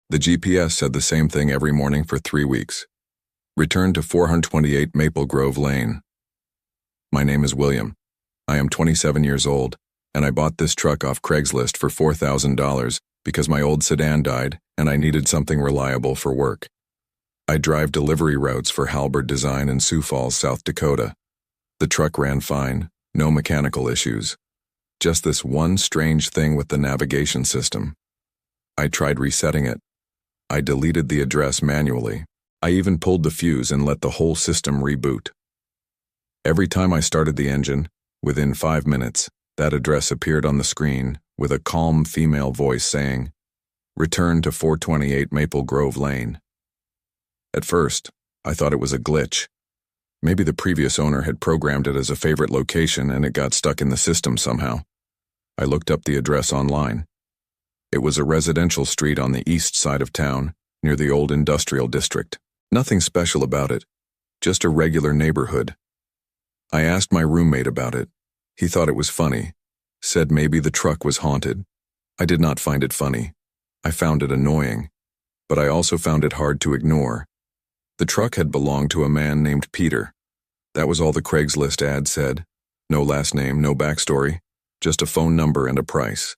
The GPS said the same thing every morning for 3 weeks. Return to 428 Maple Grove Lane. My name is William. I am 27 years old, and I bought this truck off Craigslist for $4,000 because my old sedan died and I needed something reliable for work. I drive delivery routes for Halberd Design in Sioux Falls, South Dakota. The truck ran fine, no mechanical issues. Just this one strange thing with the navigation system. I tried resetting it. I deleted the address manually. I even pulled the fuse and let the whole system reboot. Every time I started the engine, within 5 minutes, that address appeared on the screen with a calm female voice saying, "Return to 428 Maple Grove Lane." At first, I thought it was a glitch. Maybe the previous owner had programmed it as a favorite location and it got stuck in the system somehow. I looked up the address online. It was a residential street on the east side of town, near the old industrial district. Nothing special about it, just a regular neighborhood. I asked my roommate about it. He thought it was funny, said maybe the truck was haunted. I did not find it funny. I found it annoying, but I also found it hard to ignore. The truck had belonged to a man named Peter. That was all the Craigslist ad said. No last name, no backstory, just a phone number and a price.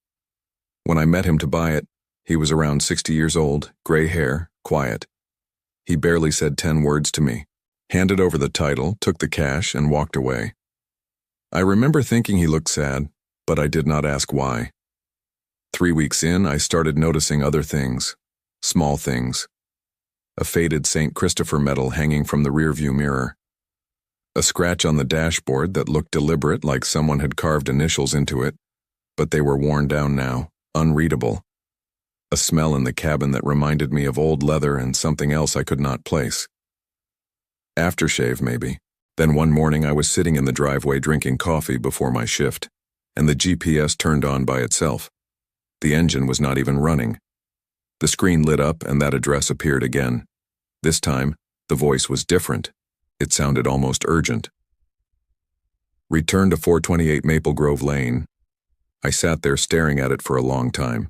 When I met him to buy it, he was around 60 years old, gray hair, quiet. He barely said 10 words to me, handed over the title, took the cash, and walked away. I remember thinking he looked sad, but I did not ask why. 3 weeks in, I started noticing other things, small things. A faded St. Christopher medal hanging from the rearview mirror. A scratch on the dashboard that looked deliberate, like someone had carved initials into it, but they were worn down now, unreadable. A smell in the cabin that reminded me of old leather and something else I could not place. Aftershave, maybe. Then one morning I was sitting in the driveway drinking coffee before my shift, and the GPS turned on by itself. The engine was not even running. The screen lit up and that address appeared again. This time, the voice was different. It sounded almost urgent. Return to 428 Maple Grove Lane. I sat there staring at it for a long time.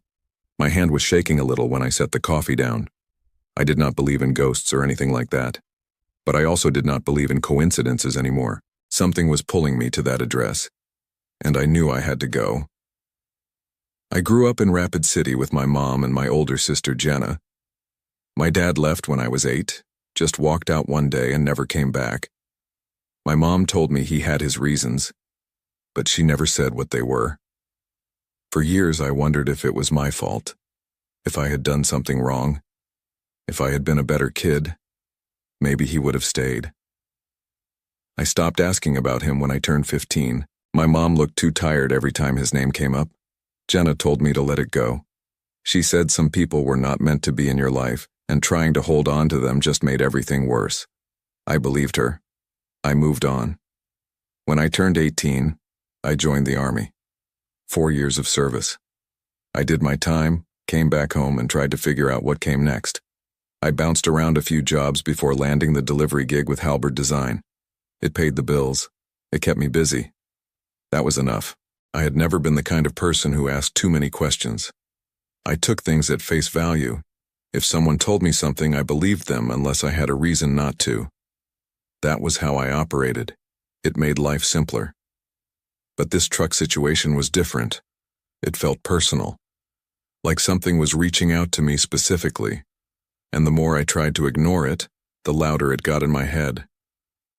My hand was shaking a little when I set the coffee down. I did not believe in ghosts or anything like that. But I also did not believe in coincidences anymore. Something was pulling me to that address, and I knew I had to go. I grew up in Rapid City with my mom and my older sister Jenna. My dad left when I was 8, just walked out one day and never came back. My mom told me he had his reasons, but she never said what they were. For years I wondered if it was my fault, if I had done something wrong, if I had been a better kid, maybe he would have stayed. I stopped asking about him when I turned 15. My mom looked too tired every time his name came up. Jenna told me to let it go. She said some people were not meant to be in your life, and trying to hold on to them just made everything worse. I believed her. I moved on. When I turned 18, I joined the Army. 4 years of service. I did my time, came back home, and tried to figure out what came next. I bounced around a few jobs before landing the delivery gig with Halberd Design. It paid the bills. It kept me busy. That was enough. I had never been the kind of person who asked too many questions. I took things at face value. If someone told me something, I believed them unless I had a reason not to. That was how I operated. It made life simpler. But this truck situation was different. It felt personal, like something was reaching out to me specifically, and the more I tried to ignore it, the louder it got in my head.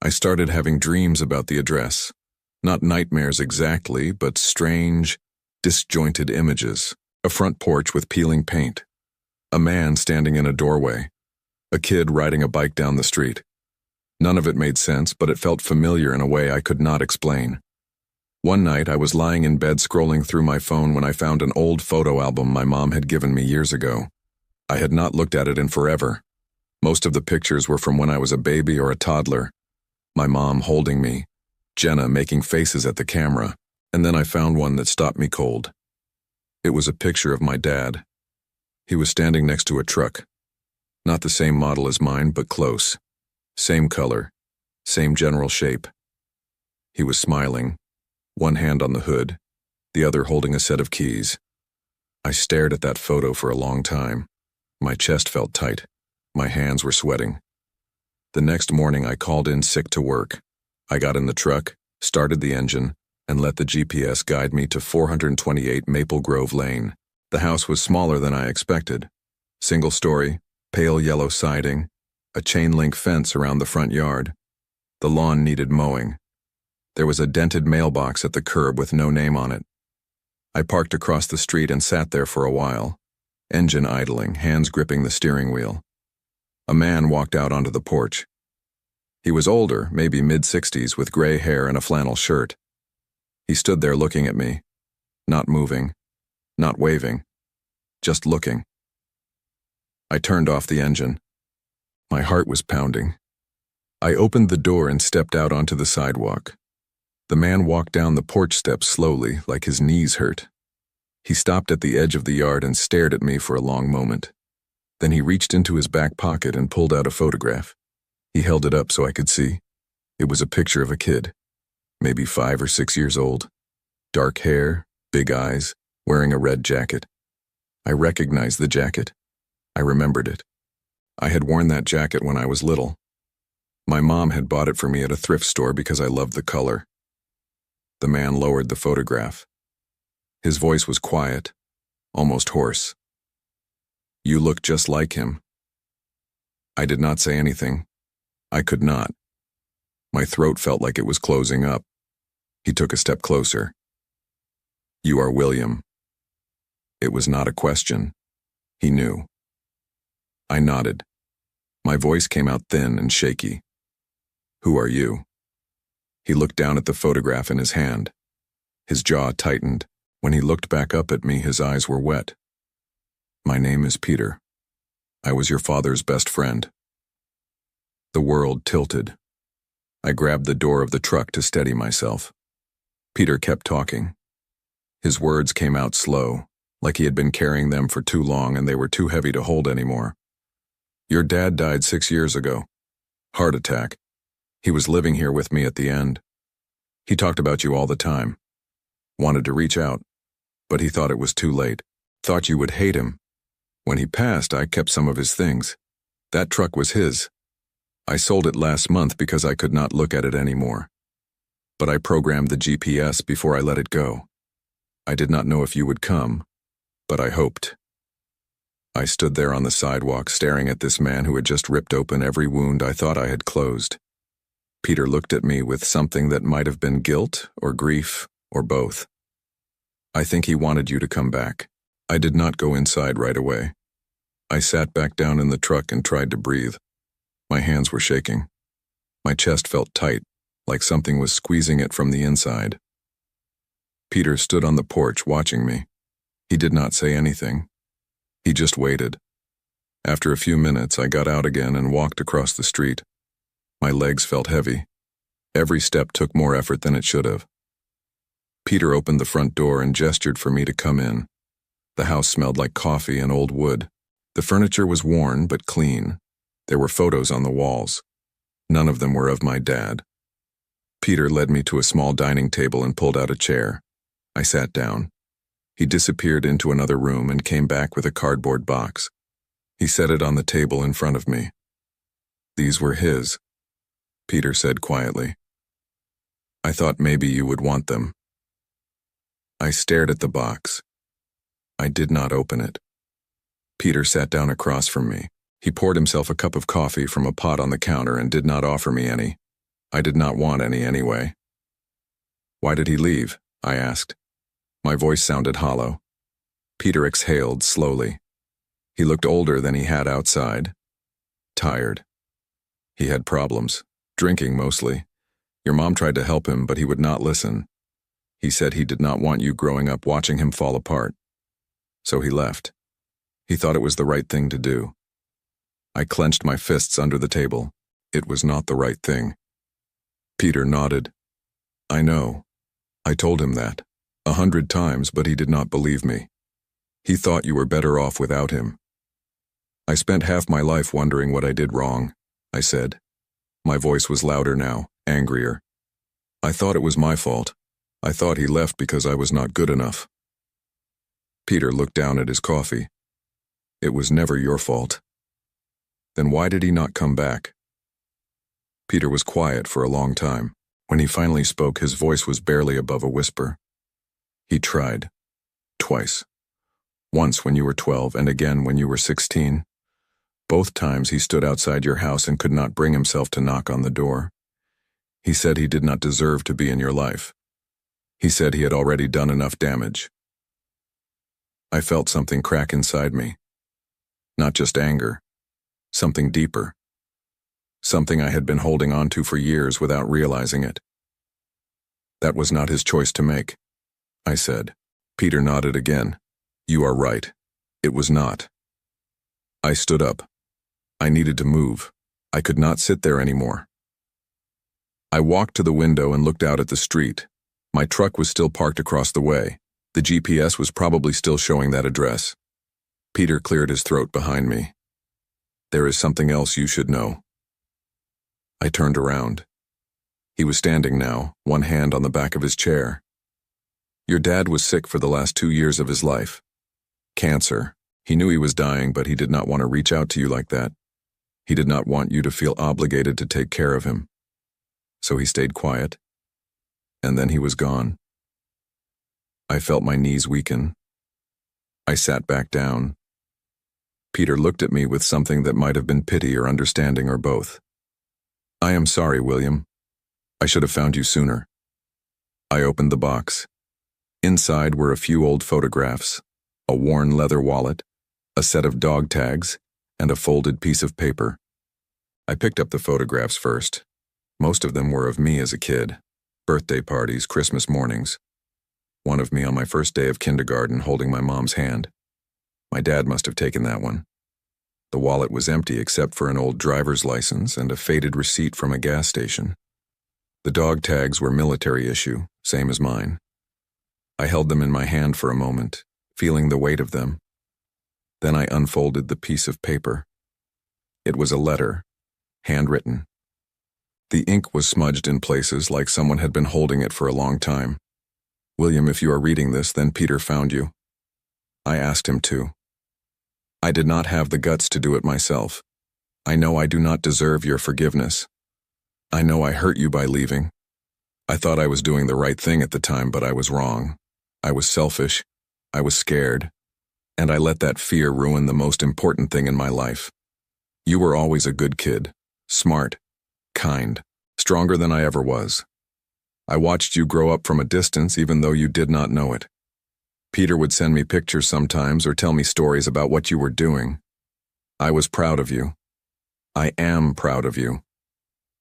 I started having dreams about the address. Not nightmares exactly, but strange, disjointed images. A front porch with peeling paint. A man standing in a doorway. A kid riding a bike down the street. None of it made sense, but it felt familiar in a way I could not explain. One night I was lying in bed scrolling through my phone when I found an old photo album my mom had given me years ago. I had not looked at it in forever. Most of the pictures were from when I was a baby or a toddler. My mom holding me, Jenna making faces at the camera, and then I found one that stopped me cold. It was a picture of my dad. He was standing next to a truck. Not the same model as mine, but close. Same color, same general shape. He was smiling, one hand on the hood, the other holding a set of keys. I stared at that photo for a long time. My chest felt tight. My hands were sweating. The next morning I called in sick to work. I got in the truck, started the engine, and let the GPS guide me to 428 Maple Grove Lane. The house was smaller than I expected. Single story, pale yellow siding, a chain-link fence around the front yard. The lawn needed mowing. There was a dented mailbox at the curb with no name on it. I parked across the street and sat there for a while, engine idling, hands gripping the steering wheel. A man walked out onto the porch. He was older, maybe mid-60s, with gray hair and a flannel shirt. He stood there looking at me, not moving, not waving, just looking. I turned off the engine. My heart was pounding. I opened the door and stepped out onto the sidewalk. The man walked down the porch steps slowly, like his knees hurt. He stopped at the edge of the yard and stared at me for a long moment. Then he reached into his back pocket and pulled out a photograph. He held it up so I could see. It was a picture of a kid, maybe 5 or 6 years old. Dark hair, big eyes, wearing a red jacket. I recognized the jacket. I remembered it. I had worn that jacket when I was little. My mom had bought it for me at a thrift store because I loved the color. The man lowered the photograph. His voice was quiet, almost hoarse. "You look just like him." I did not say anything. I could not. My throat felt like it was closing up. He took a step closer. "You are William." It was not a question. He knew. I nodded. My voice came out thin and shaky. "Who are you?" He looked down at the photograph in his hand. His jaw tightened. When he looked back up at me, his eyes were wet. "My name is Peter. I was your father's best friend." The world tilted. I grabbed the door of the truck to steady myself. Peter kept talking. His words came out slow, like he had been carrying them for too long and they were too heavy to hold anymore. "Your dad died 6 years ago. Heart attack. He was living here with me at the end. He talked about you all the time. Wanted to reach out, but he thought it was too late. Thought you would hate him. When he passed, I kept some of his things. That truck was his. I sold it last month because I could not look at it anymore. But I programmed the GPS before I let it go. I did not know if you would come, but I hoped." I stood there on the sidewalk staring at this man who had just ripped open every wound I thought I had closed. Peter looked at me with something that might have been guilt or grief or both. "I think he wanted you to come back." I did not go inside right away. I sat back down in the truck and tried to breathe. My hands were shaking. My chest felt tight, like something was squeezing it from the inside. Peter stood on the porch watching me. He did not say anything. He just waited. After a few minutes, I got out again and walked across the street. My legs felt heavy. Every step took more effort than it should have. Peter opened the front door and gestured for me to come in. The house smelled like coffee and old wood. The furniture was worn but clean. There were photos on the walls. None of them were of my dad. Peter led me to a small dining table and pulled out a chair. I sat down. He disappeared into another room and came back with a cardboard box. He set it on the table in front of me. "These were his," Peter said quietly. "I thought maybe you would want them." I stared at the box. I did not open it. Peter sat down across from me. He poured himself a cup of coffee from a pot on the counter and did not offer me any. I did not want any anyway. "Why did he leave?" I asked. My voice sounded hollow. Peter exhaled slowly. He looked older than he had outside. Tired. He had problems. Drinking mostly. Your mom tried to help him, but he would not listen. He said he did not want you growing up watching him fall apart. So he left. He thought it was the right thing to do. I clenched my fists under the table. It was not the right thing. Peter nodded. "I know. I told him that 100 times, but he did not believe me. He thought you were better off without him." "I spent half my life wondering what I did wrong," I said. My voice was louder now, angrier. "I thought it was my fault. I thought he left because I was not good enough." Peter looked down at his coffee. It was never your fault. Then why did he not come back? Peter was quiet for a long time. When he finally spoke, his voice was barely above a whisper. He tried. Twice. Once when you were 12 and again when you were 16. Both times he stood outside your house and could not bring himself to knock on the door. He said he did not deserve to be in your life. He said he had already done enough damage. I felt something crack inside me. Not just anger. Something deeper. Something I had been holding on to for years without realizing it. That was not his choice to make, I said. Peter nodded again. You are right. It was not. I stood up. I needed to move. I could not sit there anymore. I walked to the window and looked out at the street. My truck was still parked across the way. The GPS was probably still showing that address. Peter cleared his throat behind me. There is something else you should know. I turned around. He was standing now, one hand on the back of his chair. Your dad was sick for the last 2 years of his life. Cancer. He knew he was dying, but he did not want to reach out to you like that. He did not want you to feel obligated to take care of him. So he stayed quiet. And then he was gone. I felt my knees weaken. I sat back down. Peter looked at me with something that might have been pity or understanding or both. I am sorry, William. I should have found you sooner. I opened the box. Inside were a few old photographs, a worn leather wallet, a set of dog tags, and a folded piece of paper. I picked up the photographs first. Most of them were of me as a kid. Birthday parties, Christmas mornings. One of me on my first day of kindergarten holding my mom's hand. My dad must have taken that one. The wallet was empty except for an old driver's license and a faded receipt from a gas station. The dog tags were military issue, same as mine. I held them in my hand for a moment, feeling the weight of them. Then I unfolded the piece of paper. It was a letter, handwritten. The ink was smudged in places like someone had been holding it for a long time. William, if you are reading this, then Peter found you. I asked him to. I did not have the guts to do it myself. I know I do not deserve your forgiveness. I know I hurt you by leaving. I thought I was doing the right thing at the time, but I was wrong. I was selfish. I was scared. And I let that fear ruin the most important thing in my life. You were always a good kid, smart, kind, stronger than I ever was. I watched you grow up from a distance even though you did not know it. Peter would send me pictures sometimes or tell me stories about what you were doing. I was proud of you. I am proud of you.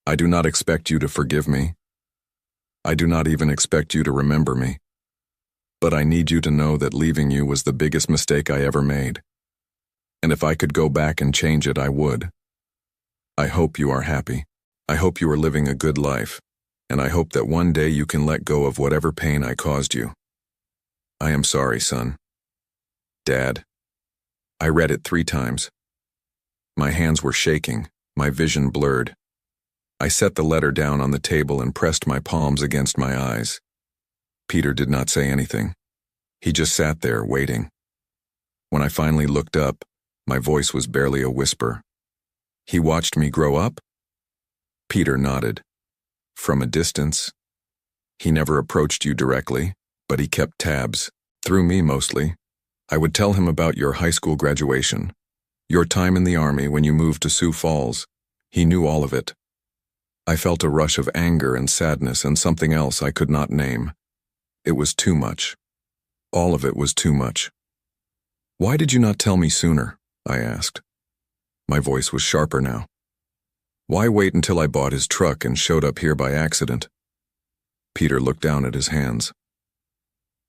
I do not expect you to forgive me. I do not even expect you to remember me. But I need you to know that leaving you was the biggest mistake I ever made. And if I could go back and change it, I would. I hope you are happy. I hope you are living a good life. And I hope that one day you can let go of whatever pain I caused you. I am sorry, son. Dad. I read it 3 times. My hands were shaking, my vision blurred. I set the letter down on the table and pressed my palms against my eyes. Peter did not say anything. He just sat there, waiting. When I finally looked up, my voice was barely a whisper. He watched me grow up? Peter nodded. From a distance. He never approached you directly, but he kept tabs, through me mostly. I would tell him about your high school graduation, your time in the army when you moved to Sioux Falls. He knew all of it. I felt a rush of anger and sadness and something else I could not name. It was too much. All of it was too much. Why did you not tell me sooner? I asked. My voice was sharper now. Why wait until I bought his truck and showed up here by accident? Peter looked down at his hands.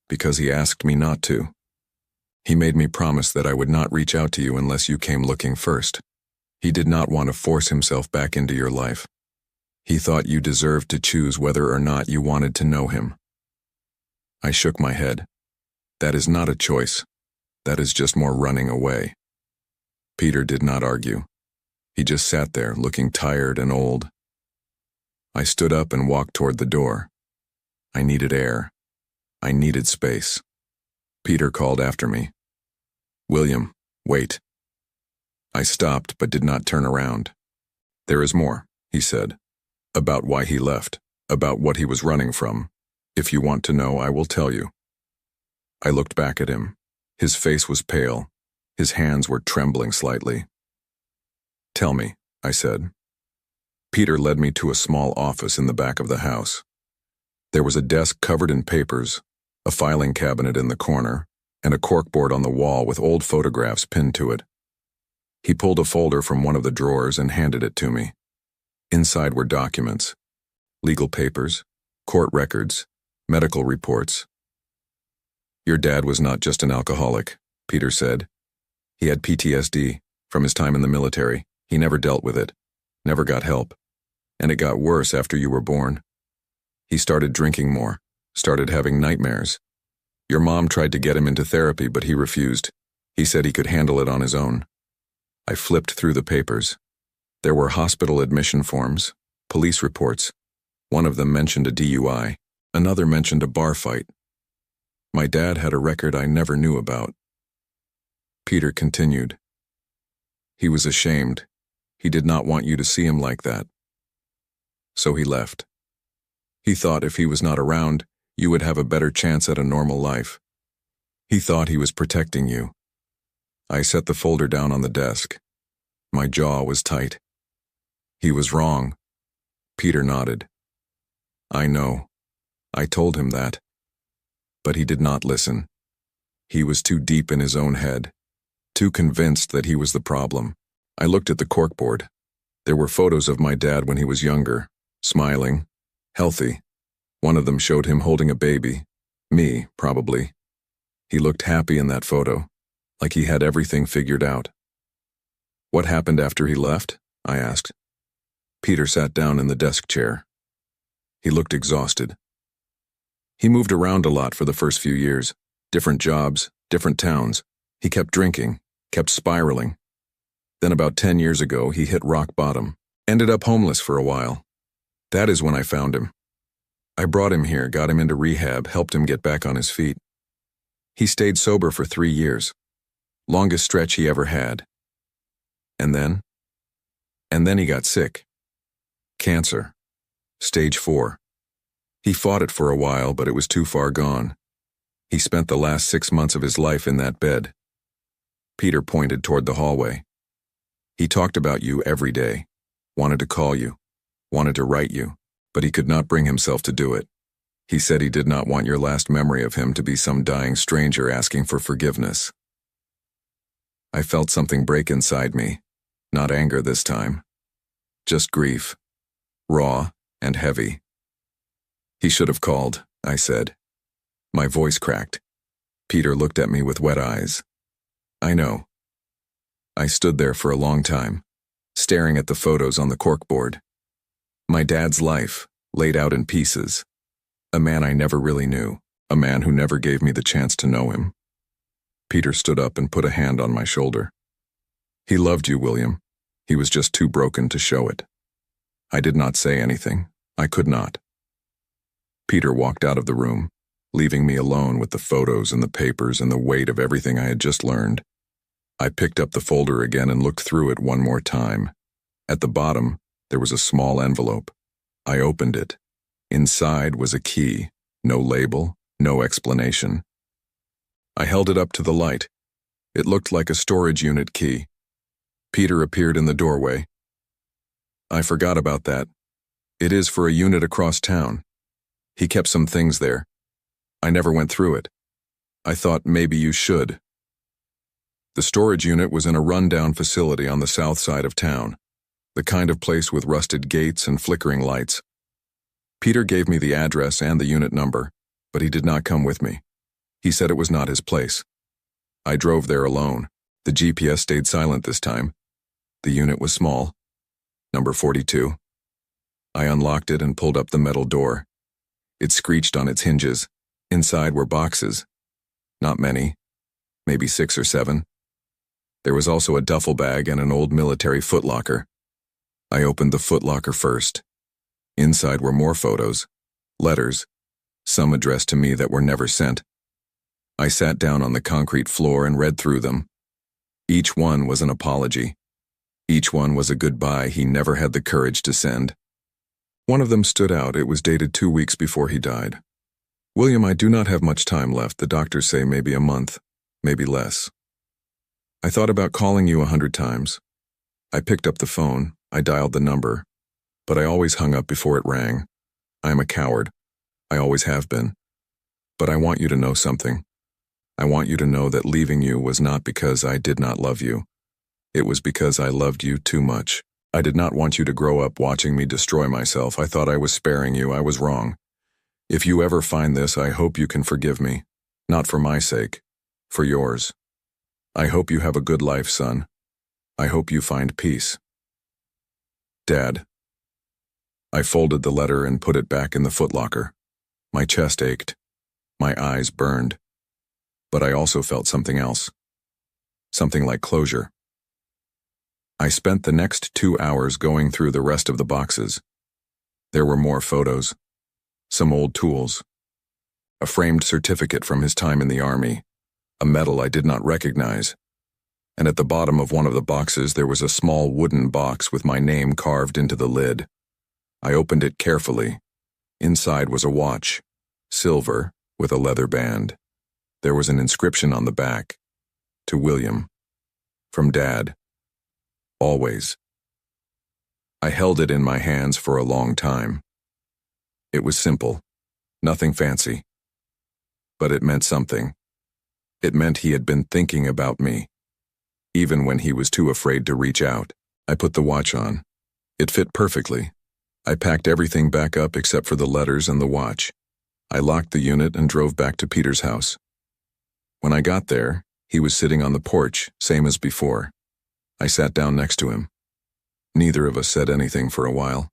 Because he asked me not to. He made me promise that I would not reach out to you unless you came looking first. He did not want to force himself back into your life. He thought you deserved to choose whether or not you wanted to know him. I shook my head. That is not a choice. That is just more running away. Peter did not argue. He just sat there, looking tired and old. I stood up and walked toward the door. I needed air. I needed space. Peter called after me. William, wait. I stopped but did not turn around. "There is more," he said. "About why he left, about what he was running from. If you want to know, I will tell you." I looked back at him. His face was pale. His hands were trembling slightly. "Tell me," I said. Peter led me to a small office in the back of the house. There was a desk covered in papers, a filing cabinet in the corner, and a corkboard on the wall with old photographs pinned to it. He pulled a folder from one of the drawers and handed it to me. Inside were documents, legal papers, court records, medical reports. "Your dad was not just an alcoholic," Peter said. "He had PTSD from his time in the military. He never dealt with it, never got help, and it got worse after you were born. He started drinking more, started having nightmares. Your mom tried to get him into therapy, but he refused. He said he could handle it on his own." I flipped through the papers. There were hospital admission forms, police reports. One of them mentioned a DUI, another mentioned a bar fight. My dad had a record I never knew about. Peter continued. "He was ashamed. He did not want you to see him like that. So he left. He thought if he was not around, you would have a better chance at a normal life. He thought he was protecting you." I set the folder down on the desk. My jaw was tight. "He was wrong." Peter nodded. "I know. I told him that. But he did not listen. He was too deep in his own head, too convinced that he was the problem." I looked at the corkboard. There were photos of my dad when he was younger, smiling, healthy. One of them showed him holding a baby. Me, probably. He looked happy in that photo, like he had everything figured out. "What happened after he left?" I asked. Peter sat down in the desk chair. He looked exhausted. "He moved around a lot for the first few years. Different jobs, different towns. He kept drinking, kept spiraling. Then about 10 years ago, he hit rock bottom. Ended up homeless for a while. That is when I found him. I brought him here, got him into rehab, helped him get back on his feet. He stayed sober for 3 years. Longest stretch he ever had. And then he got sick. Cancer. Stage 4. He fought it for a while, but it was too far gone. He spent the last 6 months of his life in that bed." Peter pointed toward the hallway. "He talked about you every day, wanted to call you, wanted to write you, but he could not bring himself to do it. He said he did not want your last memory of him to be some dying stranger asking for forgiveness." I felt something break inside me, not anger this time, just grief, raw and heavy. "He should have called," I said. My voice cracked. Peter looked at me with wet eyes. "I know." I stood there for a long time, staring at the photos on the corkboard. My dad's life, laid out in pieces. A man I never really knew, a man who never gave me the chance to know him. Peter stood up and put a hand on my shoulder. "He loved you, William. He was just too broken to show it." I did not say anything. I could not. Peter walked out of the room, leaving me alone with the photos and the papers and the weight of everything I had just learned. I picked up the folder again and looked through it one more time. At the bottom, there was a small envelope. I opened it. Inside was a key, no label, no explanation. I held it up to the light. It looked like a storage unit key. Peter appeared in the doorway. "I forgot about that. It is for a unit across town. He kept some things there. I never went through it. I thought maybe you should." The storage unit was in a rundown facility on the south side of town, the kind of place with rusted gates and flickering lights. Peter gave me the address and the unit number, but he did not come with me. He said it was not his place. I drove there alone. The GPS stayed silent this time. The unit was small. Number 42. I unlocked it and pulled up the metal door. It screeched on its hinges. Inside were boxes. Not many. Maybe 6 or 7. There was also a duffel bag and an old military footlocker. I opened the footlocker first. Inside were more photos, letters, some addressed to me that were never sent. I sat down on the concrete floor and read through them. Each one was an apology, Each one was a goodbye he never had the courage to send. One of them stood out. It was dated 2 weeks before he died. "William, I do not have much time left. The doctors say maybe a month, maybe less. I thought about calling you 100 times. I picked up the phone, I dialed the number, but I always hung up before it rang. I am a coward. I always have been. But I want you to know something. I want you to know that leaving you was not because I did not love you. It was because I loved you too much. I did not want you to grow up watching me destroy myself. I thought I was sparing you. I was wrong. If you ever find this, I hope you can forgive me. Not for my sake, for yours. I hope you have a good life, son. I hope you find peace. Dad." I folded the letter and put it back in the footlocker. My chest ached. My eyes burned. But I also felt something else. Something like closure. I spent the next 2 hours going through the rest of the boxes. There were more photos, some old tools, a framed certificate from his time in the army, a medal I did not recognize, and at the bottom of one of the boxes there was a small wooden box with my name carved into the lid. I opened it carefully. Inside was a watch, silver, with a leather band. There was an inscription on the back, "To William, from Dad. Always." I held it in my hands for a long time. It was simple, nothing fancy. But it meant something. It meant he had been thinking about me, even when he was too afraid to reach out. I put the watch on. It fit perfectly. I packed everything back up except for the letters and the watch. I locked the unit and drove back to Peter's house. When I got there, he was sitting on the porch, same as before. I sat down next to him. Neither of us said anything for a while.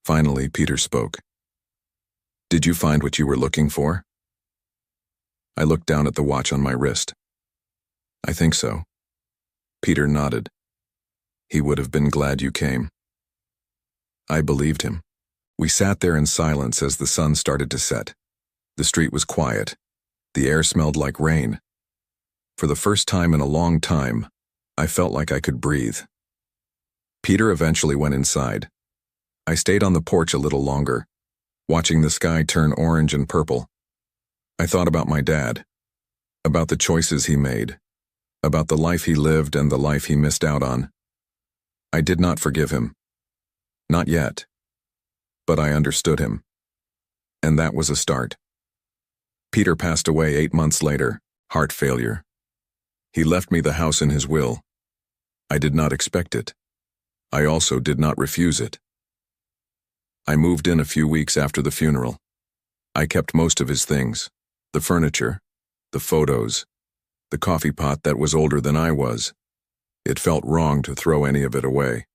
Finally, Peter spoke. "Did you find what you were looking for?" I looked down at the watch on my wrist. "I think so." Peter nodded. "He would have been glad you came." I believed him. We sat there in silence as the sun started to set. The street was quiet. The air smelled like rain. For the first time in a long time, I felt like I could breathe. Peter eventually went inside. I stayed on the porch a little longer, watching the sky turn orange and purple. I thought about my dad, about the choices he made, about the life he lived and the life he missed out on. I did not forgive him. Not yet. But I understood him. And that was a start. Peter passed away 8 months later, heart failure. He left me the house in his will. I did not expect it. I also did not refuse it. I moved in a few weeks after the funeral. I kept most of his things, the furniture, the photos, the coffee pot that was older than I was. It felt wrong to throw any of it away.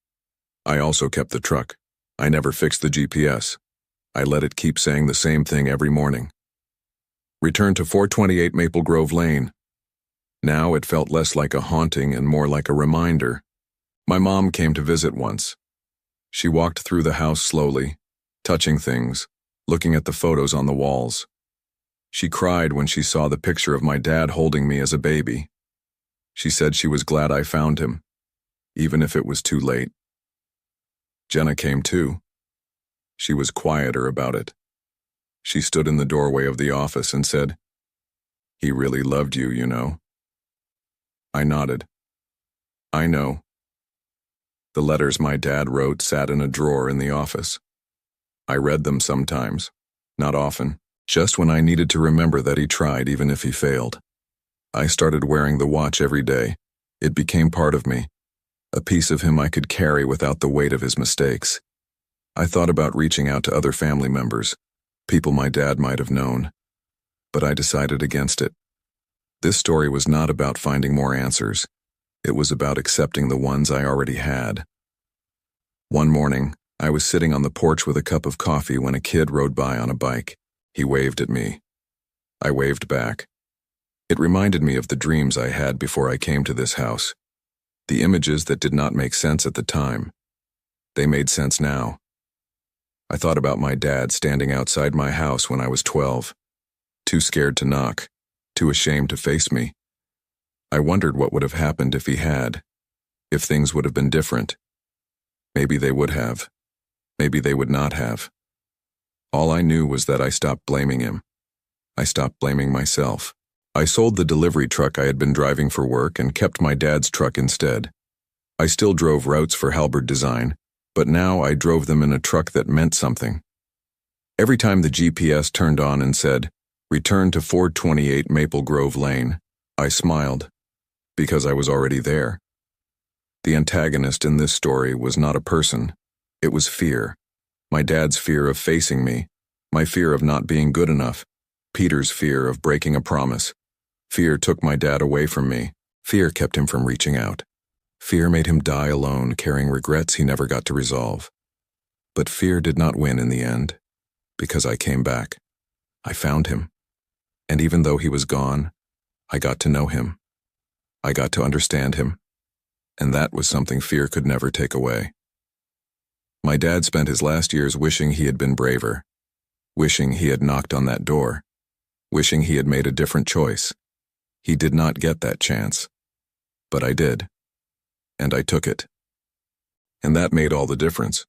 I also kept the truck. I never fixed the GPS. I let it keep saying the same thing every morning. Return to 428 Maple Grove Lane. Now it felt less like a haunting and more like a reminder. My mom came to visit once. She walked through the house slowly, touching things, looking at the photos on the walls. She cried when she saw the picture of my dad holding me as a baby. She said she was glad I found him, even if it was too late. Jenna came too. She was quieter about it. She stood in the doorway of the office and said, "He really loved you, you know." I nodded. "I know." The letters my dad wrote sat in a drawer in the office. I read them sometimes, not often, just when I needed to remember that he tried even if he failed. I started wearing the watch every day. It became part of me, a piece of him I could carry without the weight of his mistakes. I thought about reaching out to other family members, people my dad might have known, but I decided against it. This story was not about finding more answers. It was about accepting the ones I already had. One morning, I was sitting on the porch with a cup of coffee when a kid rode by on a bike. He waved at me. I waved back. It reminded me of the dreams I had before I came to this house. The images that did not make sense at the time. They made sense now. I thought about my dad standing outside my house when I was 12, too scared to knock, too ashamed to face me. I wondered what would have happened if he had. if things would have been different. Maybe they would have. Maybe they would not have. All I knew was that I stopped blaming him. I stopped blaming myself. I sold the delivery truck I had been driving for work and kept my dad's truck instead. I still drove routes for Halberd Design, but now I drove them in a truck that meant something. Every time the GPS turned on and said, "Return to 428 Maple Grove Lane," I smiled, because I was already there. The antagonist in this story was not a person. It was fear. My dad's fear of facing me, my fear of not being good enough, Peter's fear of breaking a promise. Fear took my dad away from me. Fear kept him from reaching out. Fear made him die alone, carrying regrets he never got to resolve. But fear did not win in the end, because I came back. I found him. And even though he was gone, I got to know him. I got to understand him. And that was something fear could never take away. My dad spent his last years wishing he had been braver, wishing he had knocked on that door, wishing he had made a different choice. He did not get that chance. But I did. And I took it. And that made all the difference.